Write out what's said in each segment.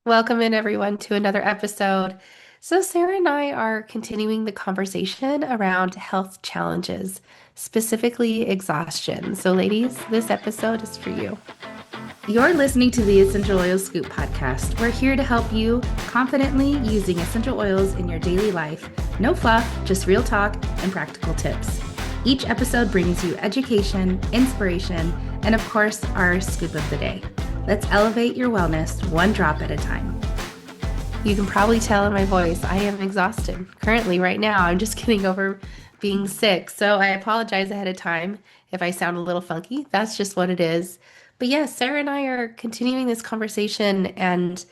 Welcome in, everyone, to another episode. So, Sarah and I are continuing the conversation around health challenges, specifically exhaustion. So, ladies, this episode is for you. You're listening to the Essential Oil Scoop podcast. We're here to help you confidently using essential oils in your daily life. No fluff, just real talk and practical tips. Each episode brings you education, inspiration, and of course, our scoop of the day. Let's elevate your wellness one drop at a time. You can probably tell in my voice, I am exhausted. Currently, right now, I'm just getting over being sick. So, I apologize ahead of time if I sound a little funky. That's just what it is. But yes, Sarah and I are continuing this conversation, and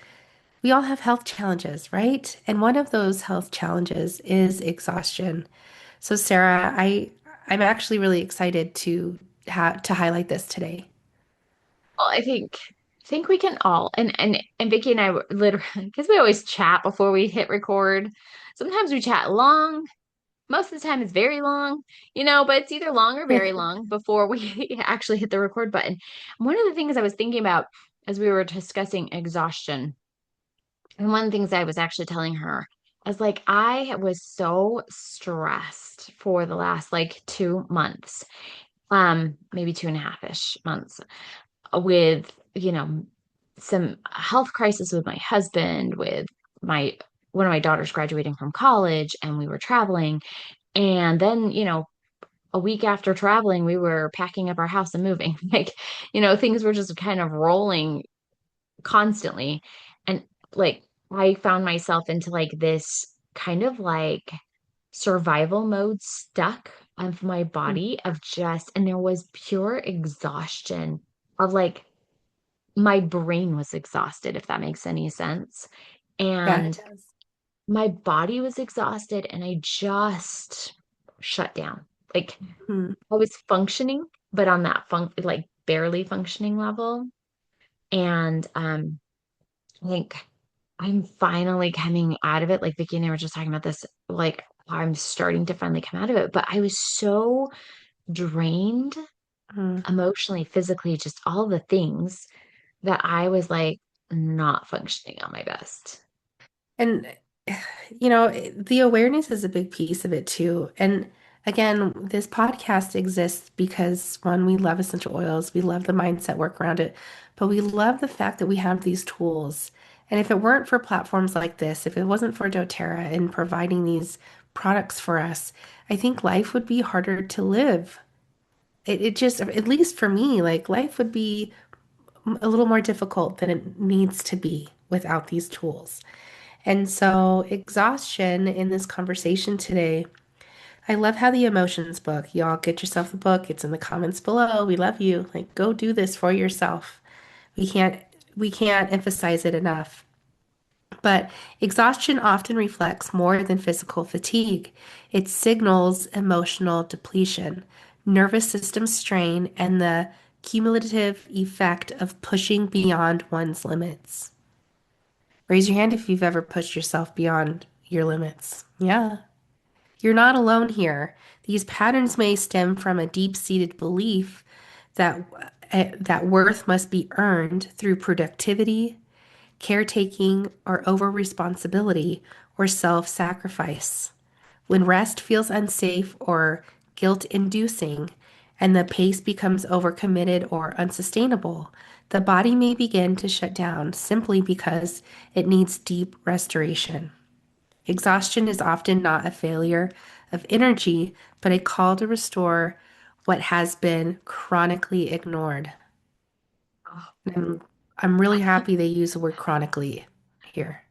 we all have health challenges, right? And one of those health challenges is exhaustion. So, Sarah, I'm actually really excited to highlight this today. Well, I think we can all and Vicky and I were literally because we always chat before we hit record. Sometimes we chat long. Most of the time it's very long, but it's either long or very long before we actually hit the record button. One of the things I was thinking about as we were discussing exhaustion, and one of the things I was actually telling her, I was like, I was so stressed for the last like 2 months, maybe 2.5-ish months with, some health crisis with my husband, with my one of my daughters graduating from college, and we were traveling. And then, a week after traveling, we were packing up our house and moving. Like, things were just kind of rolling constantly. And like I found myself into like this kind of like survival mode stuck of my body of just, and there was pure exhaustion of like my brain was exhausted, if that makes any sense. Yeah, it And does. my body was exhausted, and I just shut down. Like Hmm. I was functioning, but on that like barely functioning level. And I think I'm finally coming out of it. Like Vicky and I were just talking about this, like I'm starting to finally come out of it. But I was so drained Hmm. emotionally, physically, just all the things that I was like not functioning on my best. And, the awareness is a big piece of it too. And again, this podcast exists because one, we love essential oils, we love the mindset work around it, but we love the fact that we have these tools. And if it weren't for platforms like this, if it wasn't for doTERRA and providing these products for us, I think life would be harder to live. It just, at least for me, like life would be a little more difficult than it needs to be without these tools. And so, exhaustion in this conversation today, I love how the emotions book, y'all get yourself a book. It's in the comments below. We love you. Like, go do this for yourself. We can't we can't emphasize it enough. But exhaustion often reflects more than physical fatigue. It signals emotional depletion, nervous system strain, and the cumulative effect of pushing beyond one's limits. Raise your hand if you've ever pushed yourself beyond your limits. Yeah. You're not alone here. These patterns may stem from a deep-seated belief that that worth must be earned through productivity, caretaking, or over-responsibility or self-sacrifice. When rest feels unsafe or guilt-inducing and the pace becomes overcommitted or unsustainable, the body may begin to shut down simply because it needs deep restoration. Exhaustion is often not a failure of energy, but a call to restore what has been chronically ignored. And I'm really happy they use the word chronically here.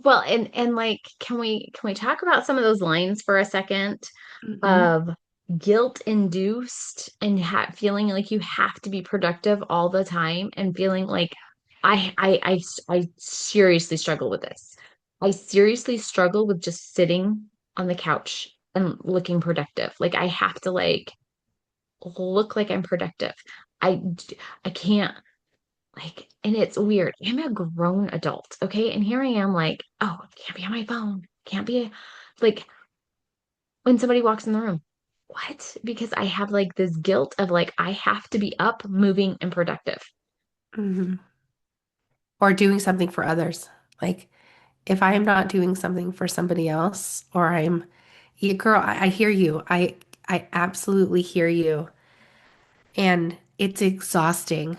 Well, and like, can we talk about some of those lines for a second Hmm. of guilt induced and feeling like you have to be productive all the time and feeling like I seriously struggle with this. I seriously struggle with just sitting on the couch and looking productive. Like I have to like look like I'm productive. I I can't like, and it's weird. I'm a grown adult, okay? And here I am, like, oh, can't be on my phone. Can't be like when somebody walks in the room. What? Because I have like this guilt of like, I have to be up, moving, and productive. Hmm. Or doing something for others. Like if I am not doing something for somebody else, or yeah, girl, I hear you. I absolutely hear you. And it's exhausting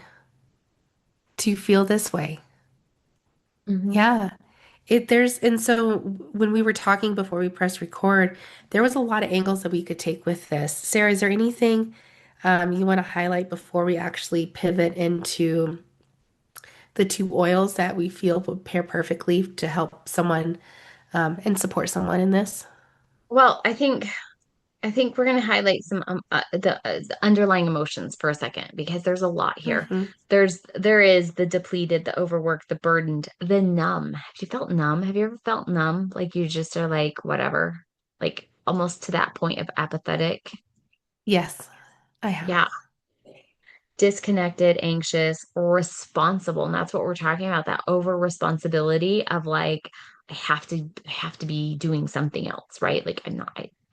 to feel this way. Hmm. Yeah. And so when we were talking before we pressed record, there was a lot of angles that we could take with this. Sarah, is there anything you want to highlight before we actually pivot into the two oils that we feel would pair perfectly to help someone and support someone in this? Well, I think we're going to highlight some the underlying emotions for a second because there's a lot here. Hmm. There is the depleted, the overworked, the burdened, the numb. Have you felt numb? Have you ever felt numb? Like you just are like whatever, like almost to that point of apathetic. Yes, I have. Yeah, disconnected, anxious, responsible. And that's what we're talking about, that over responsibility of like, I have to be doing something else, right? Like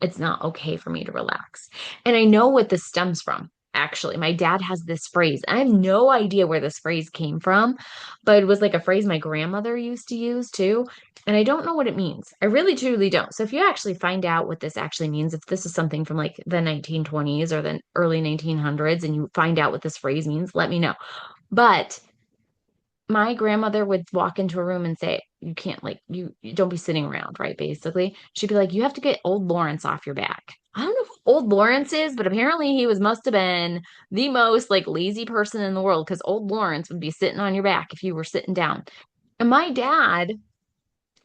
it's not okay for me to relax. And I know what this stems from. Actually, my dad has this phrase. I have no idea where this phrase came from, but it was like a phrase my grandmother used to use too. And I don't know what it means. I really truly don't. So if you actually find out what this actually means, if this is something from like the 1920s or the early 1900s and you find out what this phrase means, let me know. But my grandmother would walk into a room and say, you can't you don't be sitting around, right? Basically, she'd be like, you have to get old Lawrence off your back. I don't know who old Lawrence is, but apparently he was must have been the most like lazy person in the world because old Lawrence would be sitting on your back if you were sitting down. And my dad,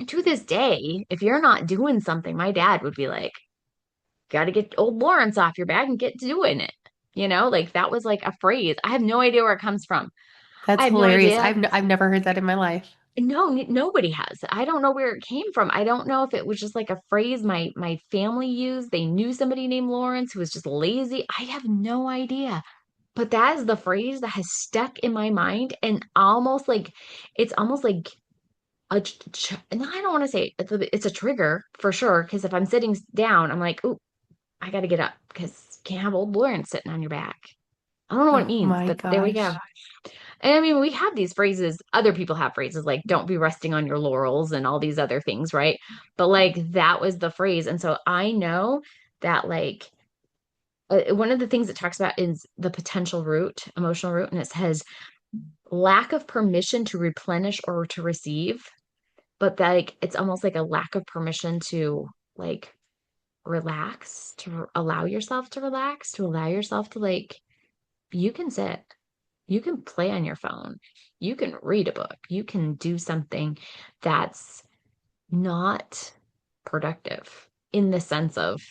to this day, if you're not doing something, my dad would be like, got to get old Lawrence off your back and get to doing it. Like that was like a phrase. I have no idea where it comes from. I That's have no hilarious. idea. I've never heard that in my life. No, nobody has. I don't know where it came from. I don't know if it was just like a phrase my family used. They knew somebody named Lawrence who was just lazy. I have no idea. But that is the phrase that has stuck in my mind and almost like it's almost like no, I don't want to say it's a trigger for sure. Because if I'm sitting down, I'm like, oh, I got to get up because you can't have old Lawrence sitting on your back. I don't know what it Oh means, my but there we go. gosh. And I mean, we have these phrases, other people have phrases like don't be resting on your laurels and all these other things, right? But like that was the phrase. And so I know that like one of the things it talks about is the potential root, emotional root, and it says lack of permission to replenish or to receive, but that like it's almost like a lack of permission to like relax, to allow yourself to relax, to allow yourself to like you can sit. You can play on your phone. You can read a book. You can do something that's not productive in the sense of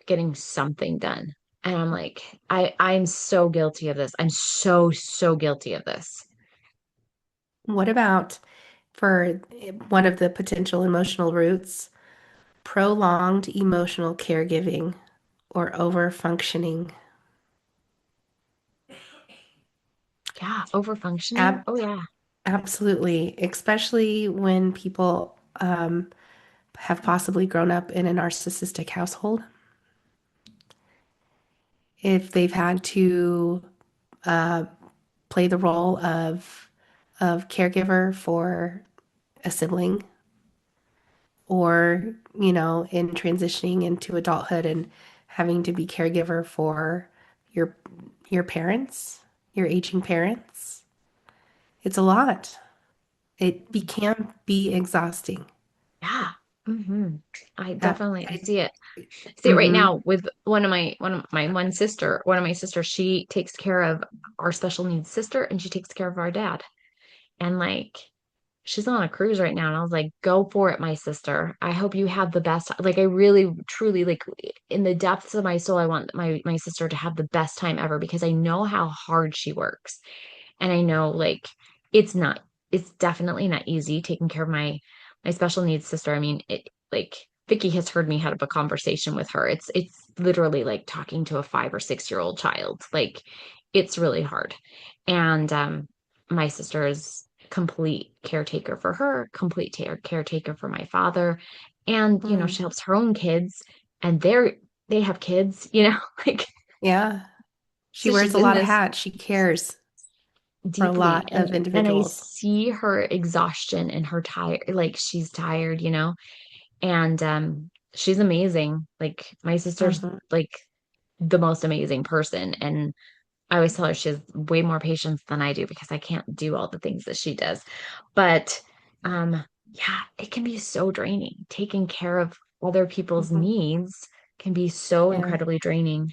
getting something done. And I'm like, I'm so guilty of this. I'm so, so guilty of this. What about for one of the potential emotional roots, prolonged emotional caregiving or over functioning? Yeah, over functioning. Ab Oh yeah. Absolutely, especially when people have possibly grown up in a narcissistic household. If they've had to uh, play the role of caregiver for a sibling, or in transitioning into adulthood and having to be caregiver for your your parents, your aging parents. It's a lot. Can be exhausting. Yeah. Hmm. I Uh, definitely I see it. I see it right mhm. now with one sister. One of my sisters, she takes care of our special needs sister and she takes care of our dad. And like she's on a cruise right now. And I was like, go for it, my sister. I hope you have the best. Like I really, truly like in the depths of my soul, I want my sister to have the best time ever because I know how hard she works. And I know like it's not, it's definitely not easy taking care of my special needs sister. I mean, it like Vicky has heard me have a conversation with her. It's literally like talking to a 5 or 6 year old child. Like it's really hard. And my sister is complete caretaker for her, complete caretaker for my father. And, Mm. she helps her own kids and they have kids, like Yeah, she so wears she's a in lot of this. hats. She cares. for a deeply. lot And of I individuals. see her exhaustion and her tired, like she's tired, and she's amazing. Like my sister's Hmm. like the most amazing person. And I always tell her she has way more patience than I do because I can't do all the things that she does. But yeah, it can be so draining. Taking care of other people's Hmm. needs can be so Yeah. incredibly draining.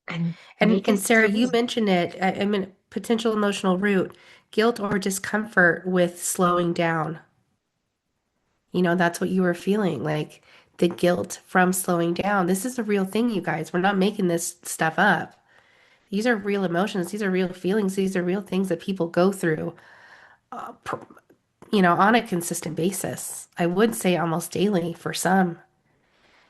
And And Vegas Sarah, you totally. mentioned it. I mean, potential emotional root, guilt or discomfort with slowing down. That's what you were feeling, like the guilt from slowing down. This is a real thing, you guys. We're not making this stuff up. These are real emotions. These are real feelings. These are real things that people go through, on a consistent basis. I would say almost daily for some.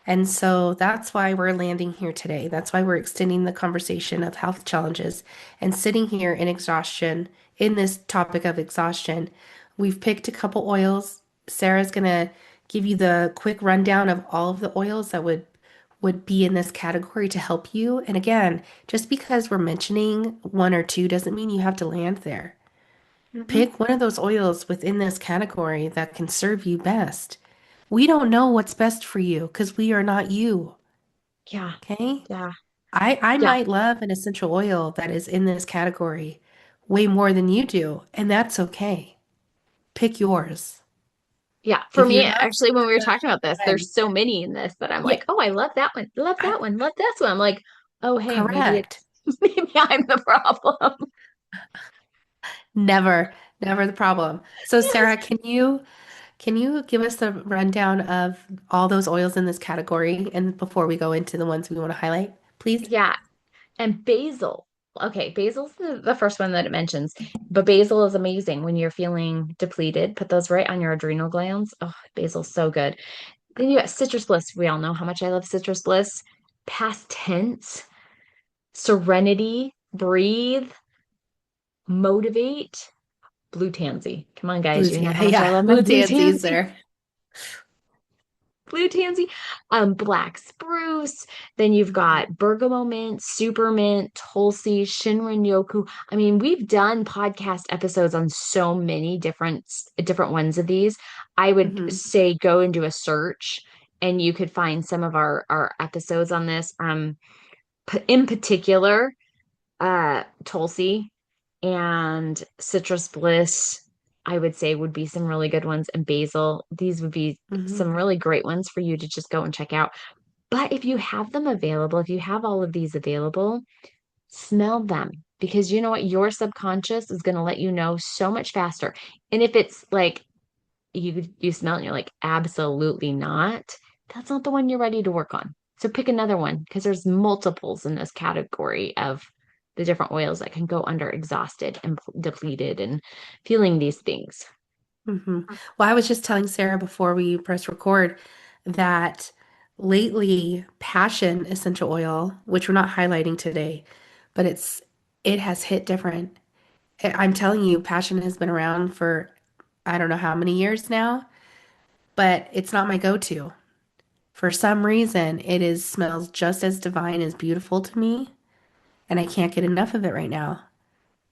And so that's why we're landing here today. That's why we're extending the conversation of health challenges and sitting here in exhaustion, in this topic of exhaustion. We've picked a couple oils. Sarah's gonna give you the quick rundown of all of the oils that would be in this category to help you. And again, just because we're mentioning one or two doesn't mean you have to land there. Mhm. Pick one of those oils within this category that can serve you best. We don't know what's best for you because we are not you. Yeah. Okay? Yeah. I Yeah. might love an essential oil that is in this category way more than you do, and that's okay. Pick yours. Yeah. For If me, you're not actually, when we were sure, talking about this, go ahead. there's so many in this that I'm Yeah, like, oh, I love that one. Love I, that one. Love this one. I'm like, oh, hey, maybe correct. it's maybe I'm the problem. Never, never the problem. So Yes. Sarah, can you give us the rundown of all those oils in this category and before we go into the ones we want to highlight, please? Yeah. And basil. Okay, basil's the first one that it mentions, but basil is amazing when you're feeling depleted. Put those right on your adrenal glands. Oh, basil's so good. Then you got citrus bliss. We all know how much I love citrus bliss. Past tense, serenity, breathe, motivate, blue tansy. Come on, guys. Blue You know tea. how much I Yeah, love my blue blue tansies tansy. there. Blue tansy, black spruce. Then you've got bergamot mint, super mint, tulsi, Shinrin-Yoku. I mean, we've done podcast episodes on so many different ones of these. I would Hmm. say go and do a search, and you could find some of our episodes on this. In particular, tulsi and citrus bliss, I would say would be some really good ones. And basil, these would be Hmm. some really great ones for you to just go and check out. But if you have them available, if you have all of these available, smell them because you know what? Your subconscious is going to let you know so much faster. And if it's like you smell it and you're like, absolutely not, that's not the one you're ready to work on. So pick another one because there's multiples in this category of the different oils that can go under exhausted and depleted and feeling these things. Hmm. Well, I was just telling Sarah before we press record that lately passion essential oil, which we're not highlighting today, but it has hit different. I'm telling you, passion has been around for I don't know how many years now, but it's not my go-to. For some reason, it is smells just as divine as beautiful to me, and I can't get enough of it right now.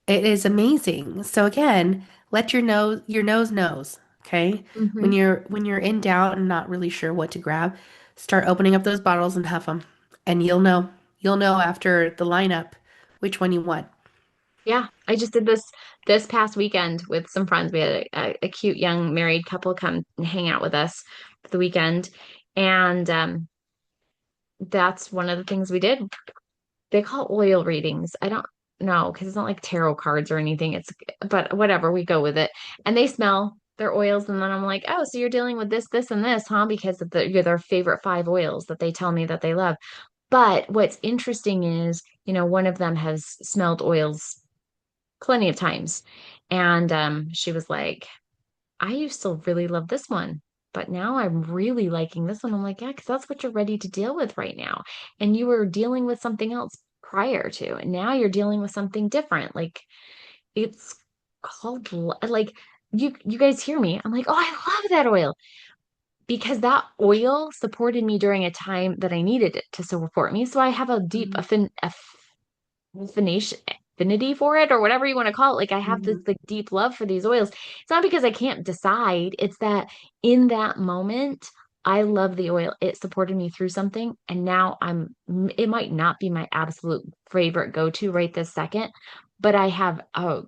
It is amazing. So again, let your nose knows, okay? When Hmm. you're in doubt and not really sure what to grab, start opening up those bottles and huff them, and you'll know. You'll know after the lineup which one you want. Yeah, I just did this past weekend with some friends. We had a cute young married couple come and hang out with us for the weekend, and that's one of the things we did. They call it oil readings. I don't know because it's not like tarot cards or anything. It's but whatever, we go with it. And they smell their oils, and then I'm like, oh, so you're dealing with this, this, and this, huh? Because of you're their favorite five oils that they tell me that they love. But what's interesting is, one of them has smelled oils plenty of times. And she was like, I used to really love this one, but now I'm really liking this one. I'm like, yeah, because that's what you're ready to deal with right now. And you were dealing with something else prior to, and now you're dealing with something different. Like it's called like you guys hear me. I'm like, oh, I love that oil because that oil supported me during a time that I needed it to support me. So I have a deep Mhm. affination. affinity for it or whatever you want to call it. Like I have this Mhm. like deep love for these oils. It's not because I can't decide. It's that in that moment, I love the oil. It supported me through something. And now it might not be my absolute favorite go-to right this second, but I have a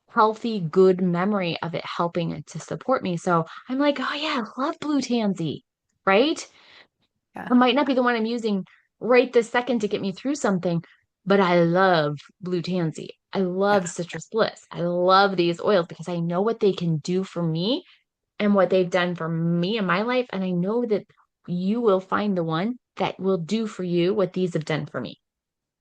healthy, good memory of it helping it to support me. So I'm like, oh yeah, I love blue tansy, right? Yeah. It might not be the one I'm using right this second to get me through something, but I love blue tansy. I love Yeah. citrus bliss. I love these oils because I know what they can do for me and what they've done for me in my life. And I know that you will find the one that will do for you what these have done for me.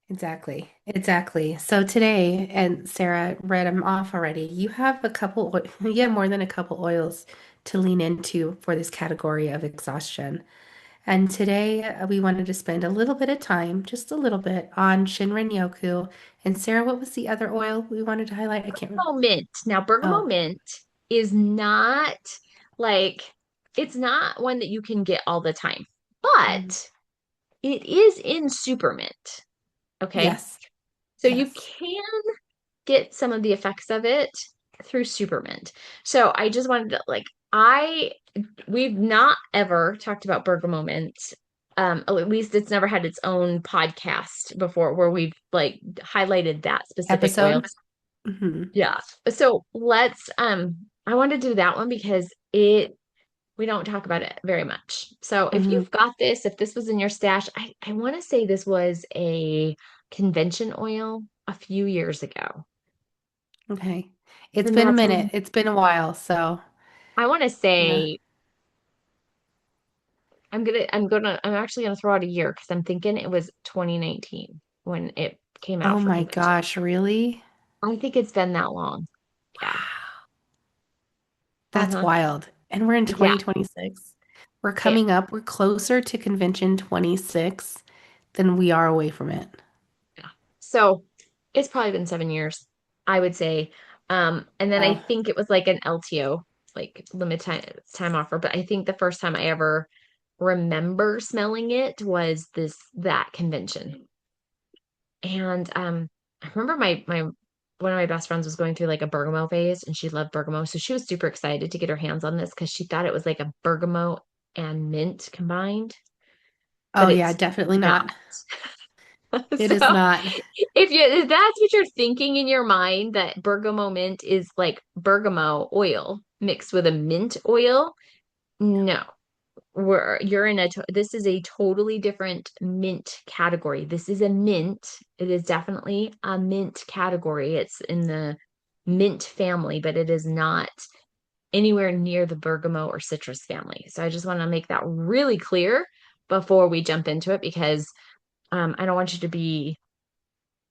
Exactly. Exactly. So today, and Sarah read them off already, you have you have more than a couple oils to lean into for this category of exhaustion. And today we wanted to spend a little bit of time, just a little bit, on Shinrin-Yoku. And Sarah, what was the other oil we wanted to highlight? I can't remember. Bergamot mint. Now, bergamot Oh, mint is not like, it's not one that you can get all the time, mm, but it is in supermint. Okay. yes. So you Yes. can get some of the effects of it through supermint. So I just wanted to we've not ever talked about bergamot mint. At least it's never had its own podcast before where we've like highlighted that specific oil. Episode? Hmm. Yeah. So I want to do that one because we don't talk about it very much. So if Hmm. you've got this, if this was in your stash, I want to say this was a convention oil a few years ago. Okay. It's And been a that's minute. when It's been a while. So, I want to yeah. say I'm actually gonna throw out a year because I'm thinking it was 2019 when it came out Oh for my convention. gosh, really? I think it's been that long. Yeah. Wow. That's Uh-huh. wild. And we're in Yeah. 2026. It, We're closer to convention 26 than we are away from it. yeah. So it's probably been 7 years, I would say. And then I Wow. think it was like an LTO, like time offer. But I think the first time I ever remember smelling it was that convention. And I remember my one of my best friends was going through like a bergamot phase and she loved bergamot. So she was super excited to get her hands on this because she thought it was like a bergamot and mint combined, Oh but yeah, it's definitely not. not. It is So not. if that's what you're thinking in your mind, that bergamot mint is like bergamot oil mixed with a mint oil, no. You're in this is a totally different mint category. This is a mint. It is definitely a mint category. It's in the mint family, but it is not anywhere near the bergamot or citrus family. So I just want to make that really clear before we jump into it because I don't want you to be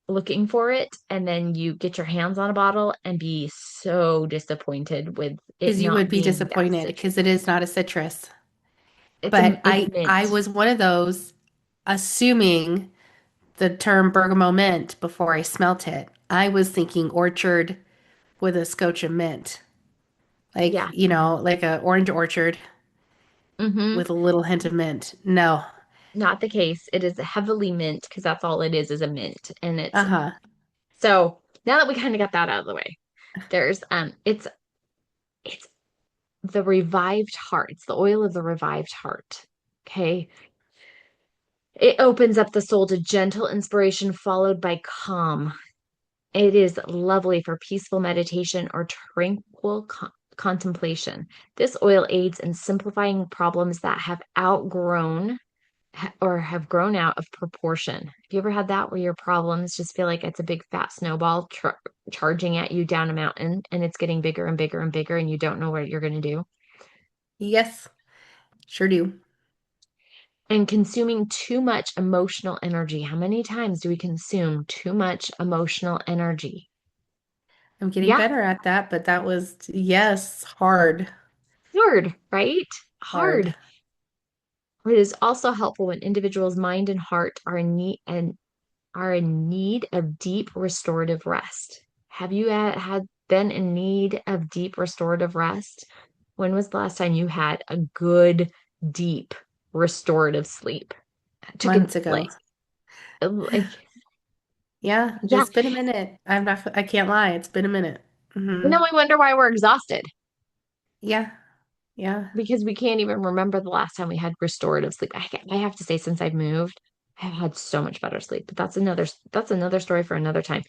looking for it and then you get your hands on a bottle and be so disappointed with it Because you would not be being that disappointed citrus. because it is not a citrus. It's But it's I mint. was one of those assuming the term bergamot mint before I smelt it. I was thinking orchard with a scotch of mint. Like, Yeah. like a orange orchard Mm-hmm. with a little hint of mint. No. Not the case. It is heavily mint because that's all it is a mint. And it's Uh-huh. so now that we kind of got that out of the way, there's it's the revived heart. It's the oil of the revived heart. Okay. It opens up the soul to gentle inspiration followed by calm. It is lovely for peaceful meditation or tranquil contemplation. This oil aids in simplifying problems that have outgrown or have grown out of proportion. Have you ever had that where your problems just feel like it's a big fat snowball charging at you down a mountain and it's getting bigger and bigger and bigger and you don't know what you're going to do? Yes, sure do. And consuming too much emotional energy. How many times do we consume too much emotional energy? I'm getting Yeah, better at that, but that was, yes, hard, hard, right? hard. Hard. It is also helpful when individuals' mind and heart are in need of deep restorative rest. Have you had been in need of deep restorative rest? When was the last time you had a good, deep restorative sleep? Took an Months ago. like Yeah, Yeah. it's been a minute. I can't lie. It's been a minute. And then Hmm. we wonder why we're exhausted Yeah. Yeah. because we can't even remember the last time we had restorative sleep. I have to say, since I've moved, I've had so much better sleep, but that's another story for another time.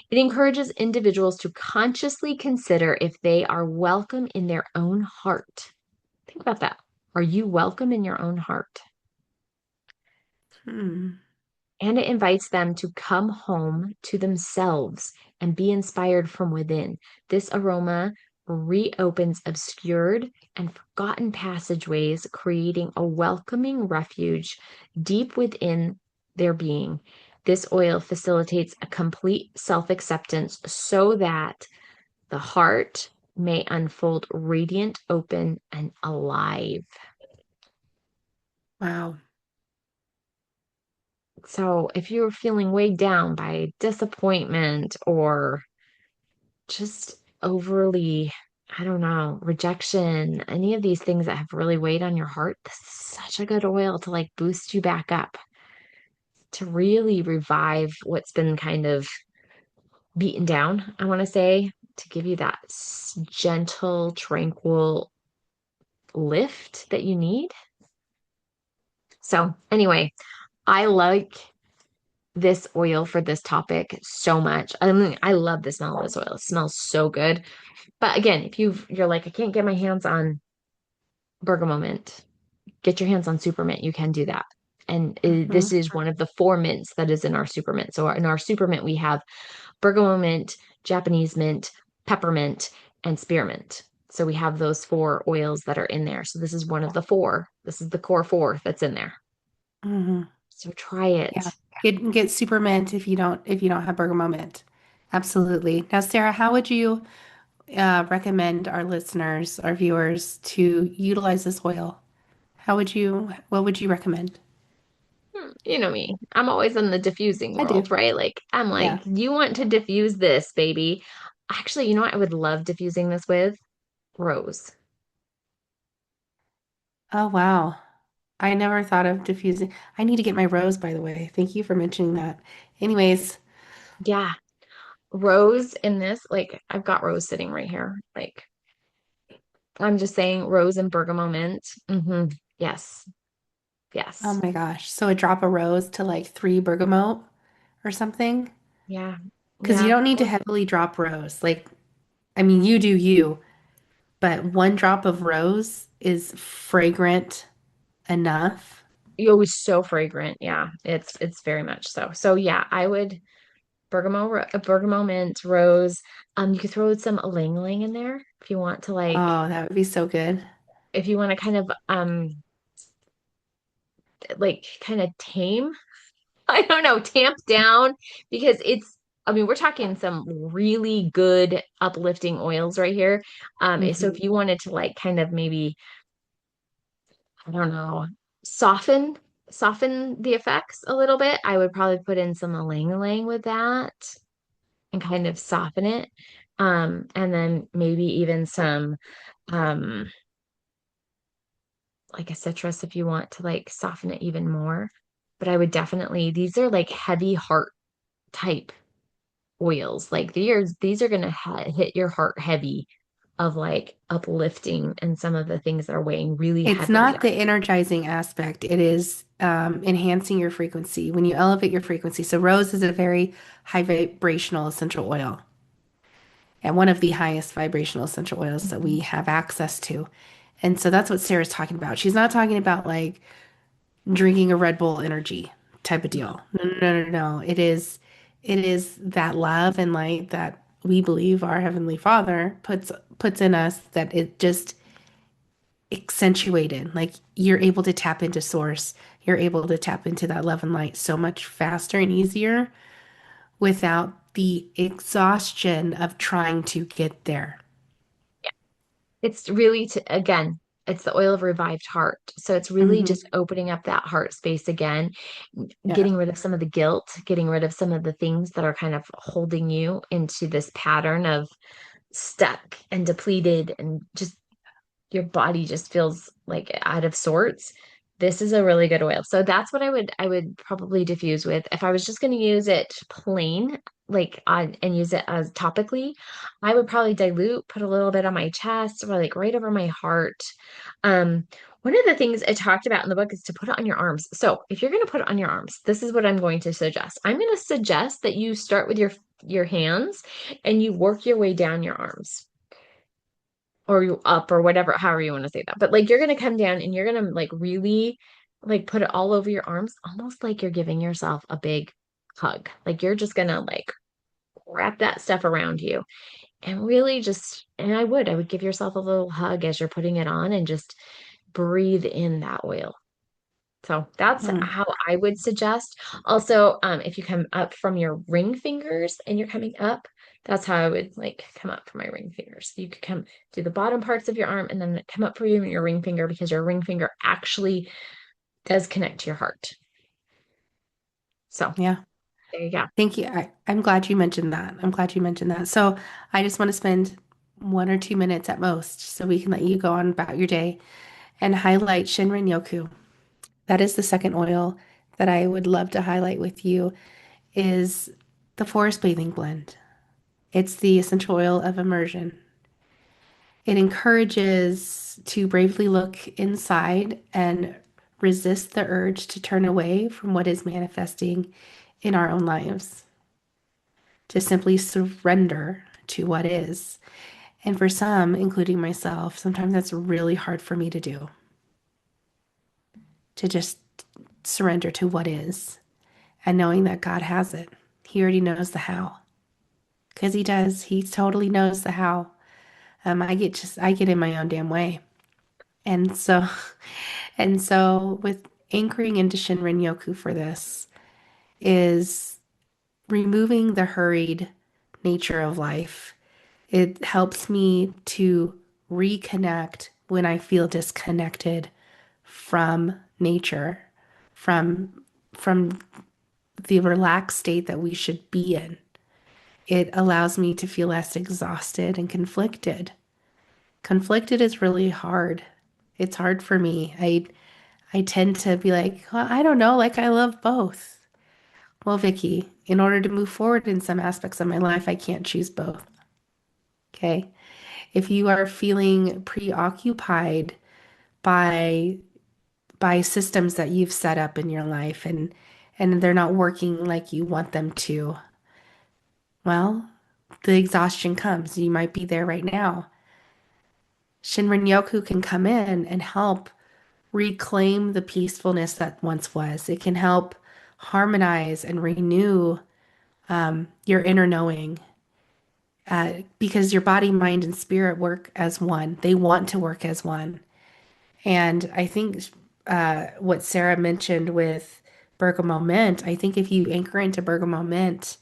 It encourages individuals to consciously consider if they are welcome in their own heart. Think about that. Are you welcome in your own heart? Hmm. And it invites them to come home to themselves and be inspired from within. This aroma reopens obscured and forgotten passageways, creating a welcoming refuge deep within their being. This oil facilitates a complete self acceptance so that the heart may unfold radiant, open, and alive. Wow. So, if you're feeling weighed down by disappointment or just overly, I don't know, rejection, any of these things that have really weighed on your heart, this is such a good oil to like boost you back up, to really revive what's been kind of beaten down, I want to say, to give you that gentle, tranquil lift that you need. So, anyway, I like this oil for this topic so much. I mean, I love the smell of this oil. It smells so good. But again, if you're like, I can't get my hands on bergamot mint, get your hands on super mint. You can do that. And Hmm. this is one of the four mints that is in our super mint. So in our super mint, we have bergamot mint, Japanese mint, peppermint, and spearmint. So we have those four oils that are in there. So this is one of the four. This is the core four that's in there. Hmm. So try Yeah. it. Get super mint if you don't have bergamot mint. Absolutely. Now, Sarah, how would you recommend our listeners, our viewers, to utilize this oil? What would you recommend? You know me. I'm always in the diffusing I do. world, right? Like, I'm like, Yeah. you want to diffuse this, baby. Actually, you know what I would love diffusing this with? Rose. Oh, wow. I never thought of diffusing. I need to get my rose, by the way. Thank you for mentioning that. Anyways, Yeah. Rose in this, like, I've got rose sitting right here. Like, I'm just saying rose and bergamot mint. Yes. oh Yes. my gosh. So a drop of rose to like three bergamot or something? Yeah. Because you Yeah. don't need to heavily drop rose. Like, I mean, you do you, but one drop of rose is fragrant enough. It was so fragrant. Yeah. It's very much so. So yeah, I would bergamot mint, rose. You could throw some ylang ylang in there if you want to like Oh, that would be so good. if you want to kind of like kind of tame, I don't know, tamp down because I mean, we're talking some really good uplifting oils right here. So Hmm. if you wanted to like kind of maybe, I don't know, soften soften the effects a little bit, I would probably put in some ylang ylang with that and kind of soften it. And then maybe even some um like a citrus if you want to like soften it even more. But I would definitely, these are like heavy heart type oils. Like these are gonna hit your heart heavy of like uplifting and some of the things that are weighing really It's heavily not on the energizing aspect. It is enhancing your frequency when you elevate your frequency. So rose is a very high vibrational essential oil and one of the highest vibrational essential oils you. that we have access to. And so that's what Sarah's talking about. She's not talking about like drinking a Red Bull energy type of No. deal. No, no, no, no, no. It is that love and light that we believe our Heavenly Father puts in us that it just accentuated. Like you're able to tap into source. You're able to tap into that love and light so much faster and easier without the exhaustion of trying to get there. It's really again, it's the oil of revived heart. So it's really Hmm. just opening up that heart space again, Yeah. getting rid of some of the guilt, getting rid of some of the things that are kind of holding you into this pattern of stuck and depleted and just your body just feels like out of sorts. this is a really good oil. So that's what I would probably diffuse with. If I was just going to use it plain, like on and use it as topically, I would probably dilute, put a little bit on my chest or like right over my heart. Um, one of the things I talked about in the book is to put it on your arms. So if you're going to put it on your arms, this is what I'm going to suggest. I'm going to suggest that you start with your hands and you work your way down your arms or you up or whatever, however you want to say that. But like you're gonna come down and you're gonna like really like put it all over your arms, almost like you're giving yourself a big hug. Like you're just gonna like wrap that stuff around you and really just, and I would give yourself a little hug as you're putting it on and just breathe in that oil. So that's Hmm. how I would suggest. Also, if you come up from your ring fingers and you're coming up, that's how I would like come up from my ring fingers. You could come to the bottom parts of your arm and then come up for you your ring finger because your ring finger actually does connect to your heart. So Yeah. there you go. Thank you. I'm glad you mentioned that. I'm glad you mentioned that. So I just want to spend 1 or 2 minutes at most so we can let you go on about your day and highlight Shinrin-Yoku. That is the second oil that I would love to highlight with you is the forest bathing blend. It's the essential oil of immersion. It encourages to bravely look inside and resist the urge to turn away from what is manifesting in our own lives, to simply surrender to what is. And for some, including myself, sometimes that's really hard for me to do, to just surrender to what is and knowing that God has it. He already knows the how because he does. He totally knows the how. I get in my own damn way. And so, and so with anchoring into Shinrin Yoku for this is removing the hurried nature of life. It helps me to reconnect when I feel disconnected from nature, from from the relaxed state that we should be in. It allows me to feel less exhausted and conflicted. Conflicted is really hard. It's hard for me. I tend to be like, well, I don't know, like I love both. Well, Vicky, in order to move forward in some aspects of my life, I can't choose both. Okay. If you are feeling preoccupied by systems that you've set up in your life and they're not working like you want them to, well, the exhaustion comes. You might be there right now. Shinrin Yoku can come in and help reclaim the peacefulness that once was. It can help harmonize and renew your inner knowing because your body, mind, and spirit work as one. They want to work as one. And I think what Sarah mentioned with Bergamo Mint, I think if you anchor into Bergamo Mint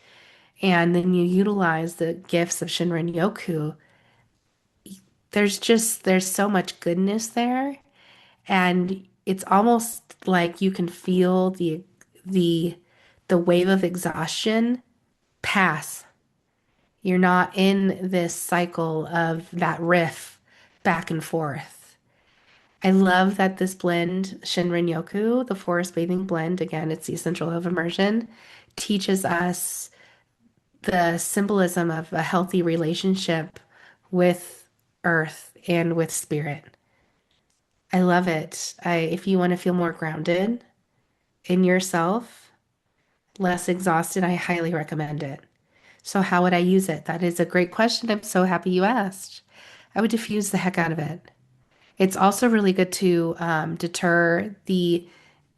and then you utilize the gifts of Shinrin Yoku, there's so much goodness there. And it's almost like you can feel the the wave of exhaustion pass. You're not in this cycle of that riff back and forth. I love that this blend, Shinrin Yoku, the forest bathing blend, again, it's the essential oil of immersion, teaches us the symbolism of a healthy relationship with earth and with spirit. I love it. If you want to feel more grounded in yourself, less exhausted, I highly recommend it. So, how would I use it? That is a great question. I'm so happy you asked. I would diffuse the heck out of it. It's also really good to deter the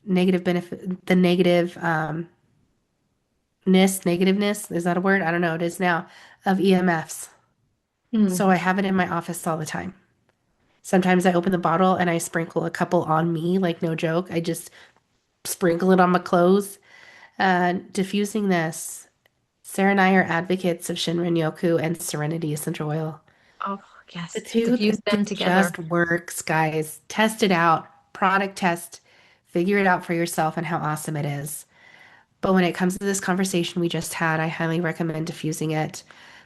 negative benefit, the negativeness, is that a word? I don't know. It is now of EMFs. Hmm. So I have it in my office all the time. Sometimes I open the bottle and I sprinkle a couple on me, like no joke. I just sprinkle it on my clothes. Diffusing this. Sarah and I are advocates of Shinrin Yoku and Serenity Essential Oil. Oh, The yes. two, Diffuse the two them together. just works, guys. Test it out. Product test. Figure it out for yourself and how awesome it is. But when it comes to this conversation we just had, I highly recommend diffusing it,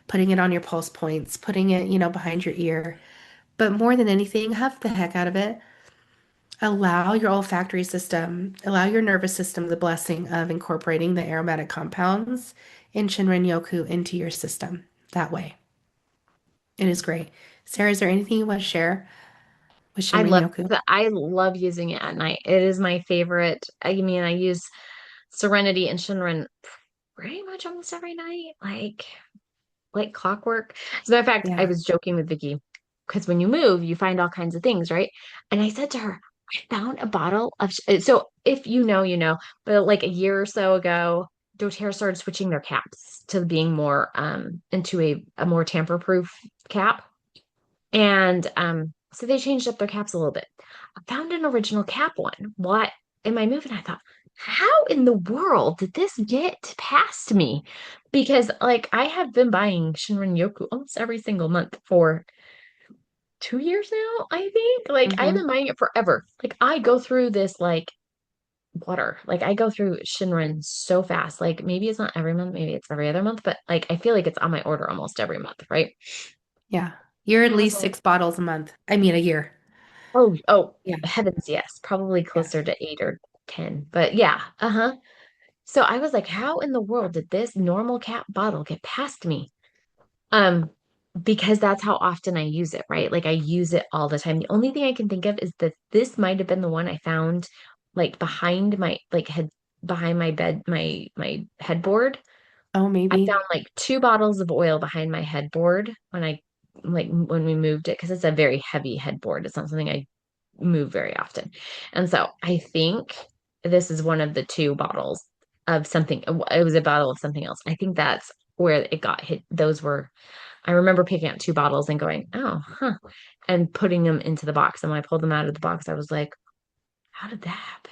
putting it on your pulse points, putting it, behind your ear. But more than anything, huff the heck out of it. Allow your olfactory system, allow your nervous system the blessing of incorporating the aromatic compounds in Shinrin-Yoku into your system. That way, it is great. Sarah, is there anything you want to share with Shinrin-Yoku? I love using it at night. It is my favorite. I mean, I use Serenity and Shinrin pretty much almost every night, like clockwork. As a matter of fact, I Yeah. was joking with Vicky because when you move, you find all kinds of things, right? And I said to her, I found a bottle of, so if you know, you know, but like a year or so ago, doTERRA started switching their caps to being more into a more tamper-proof cap. And so they changed up their caps a little bit. I found an original cap one. What in my move? And I thought, how in the world did this get past me? Because like I have been buying Shinrin-Yoku almost every single month for 2 years now, I think. Like I've Hmm. been buying it forever. Like I go through this like water. Like I go through Shinrin so fast. Like maybe it's not every month, maybe it's every other month, but like I feel like it's on my order almost every month, right? Yeah. You're at And I was least like, 6 bottles a month. I mean, a year. oh, Yeah. heavens, yes, probably Yeah. closer to 8 or 10. But yeah, uh-huh. So I was like, how in the world did this normal cat bottle get past me? Um, because that's how often I use it, right? Like I use it all the time. The only thing I can think of is that this might have been the one I found like behind my like head behind my bed, my headboard. Oh, I maybe. found like 2 bottles of oil behind my headboard when I like when we moved it because it's a very heavy headboard. It's not something I move very often. And so I think this is one of the 2 bottles of something. It was a bottle of something else. I think that's where it got hit. Those were, I remember picking out 2 bottles and going, oh, huh, and putting them into the box. And when I pulled them out of the box, I was like, how did that happen?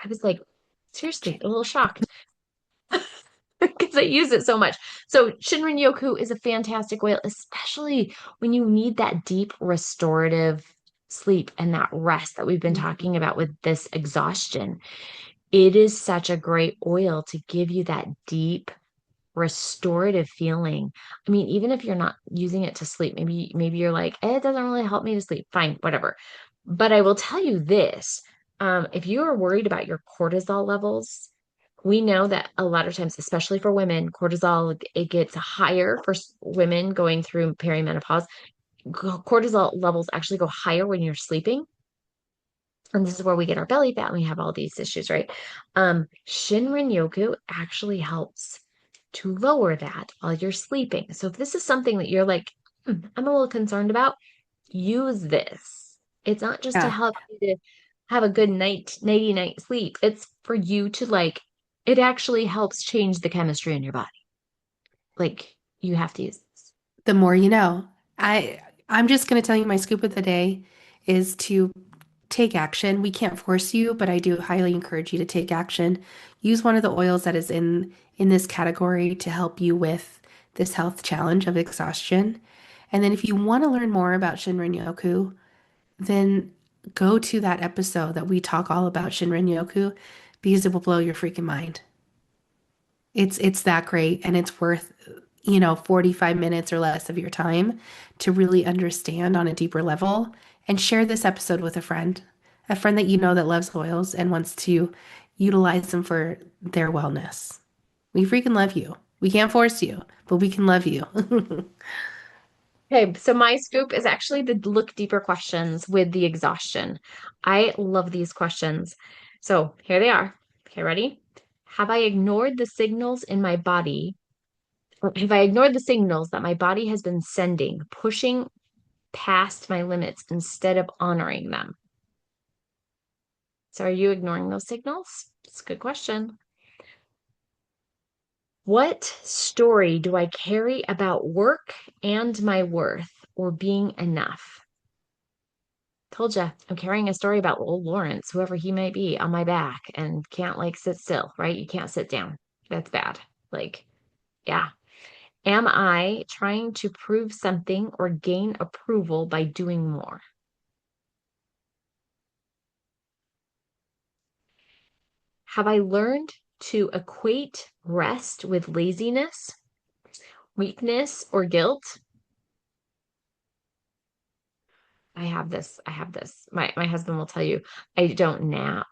I was like, seriously, a little shocked because I use it so much. So Shinrin-Yoku is a fantastic oil, especially when you need that deep restorative sleep and that rest that we've been Mhm. talking about with this exhaustion. It is such a great oil to give you that deep restorative feeling. I mean, even if you're not using it to sleep, maybe you're like, it doesn't really help me to sleep. Fine, whatever. But I will tell you this, if you are worried about your cortisol levels, we know that a lot of times, especially for women, cortisol, it gets higher for women going through perimenopause. Cortisol levels actually go higher when you're sleeping. And this is where we get our belly fat and we have all these issues, right? Shinrin Yoku actually helps to lower that while you're sleeping. So if this is something that you're like, I'm a little concerned about, use this. It's not just to Yeah. help you to have a good nighty night sleep. It's for you to like, it actually helps change the chemistry in your body. Like you have to use this. The more you know. I'm just going to tell you my scoop of the day is to take action. We can't force you, but I do highly encourage you to take action. Use one of the oils that is in this category to help you with this health challenge of exhaustion. And then if you want to learn more about Shinrin-Yoku, then go to that episode that we talk all about Shinrin-Yoku because it will blow your freaking mind. It's that great and it's worth, 45 minutes or less of your time to really understand on a deeper level and share this episode with a friend that you know that loves oils and wants to utilize them for their wellness. We freaking love you. We can't force you, but we can love you. Okay, so my scoop is actually the look deeper questions with the exhaustion. I love these questions. So here they are. Okay, ready? Have I ignored the signals in my body, or have I ignored the signals that my body has been sending, pushing past my limits instead of honoring them? So are you ignoring those signals? It's a good question. What story do I carry about work and my worth or being enough? Told you, I'm carrying a story about old Lawrence, whoever he might be, on my back and can't like sit still, right? You can't sit down. That's bad. Like, yeah. Am I trying to prove something or gain approval by doing more? Have I learned to equate rest with laziness, weakness, or guilt? I have this. My husband will tell you I don't nap.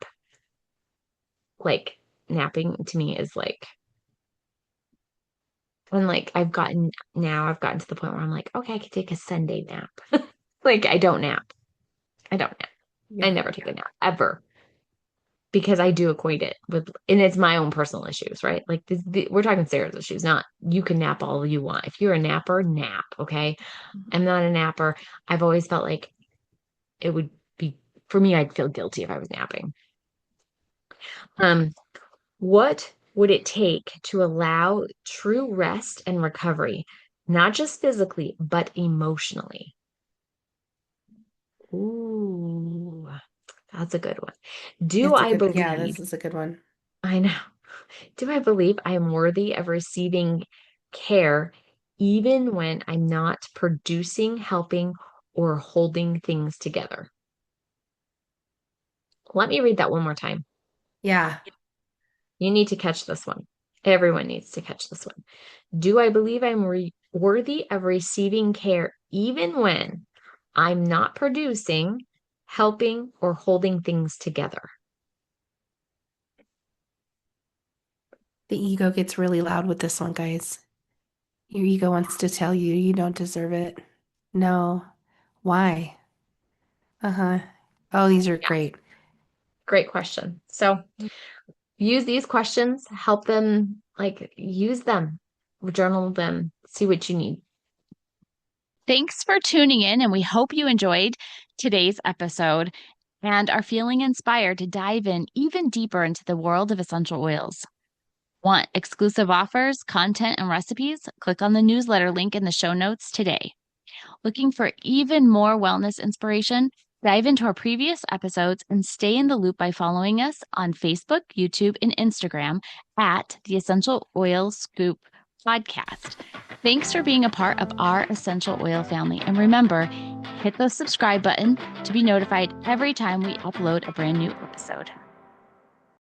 Like napping to me is like when like I've gotten to the point where I'm like, okay, I could take a Sunday nap. Like I don't nap. I don't nap. I Yeah. never take a nap ever because I do equate it with, and it's my own personal issues, right? Like we're talking Sarah's issues, not you can nap all you want. If you're a napper, nap, okay? I'm not a napper. I've always felt like it would be for me, I'd feel guilty if I was napping. Um, what would it take to allow true rest and recovery, not just physically, but emotionally? Ooh, that's a good one. Do It's a I good, yeah, believe, this is a good one. I know, do I believe I am worthy of receiving care even when I'm not producing, helping, or holding things together? Let me read that one more time. Yeah. You need to catch this one. Everyone needs to catch this one. Do I believe I'm worthy of receiving care even when I'm not producing, helping, or holding things together? The ego gets really loud with this one, guys. Your ego wants to tell you you don't deserve it. No. Why? Uh-huh. Oh, these are Yeah, great. great question. So use these questions, help them, like use them, journal them, see what you need. Thanks for tuning in, and we hope you enjoyed today's episode and are feeling inspired to dive in even deeper into the world of essential oils. Want exclusive offers, content, and recipes? Click on the newsletter link in the show notes today. Looking for even more wellness inspiration? Dive into our previous episodes and stay in the loop by following us on Facebook, YouTube, and Instagram at the Essential Oil Scoop Podcast. Thanks for being a part of our essential oil family. And remember, hit the subscribe button to be notified every time we upload a brand new episode.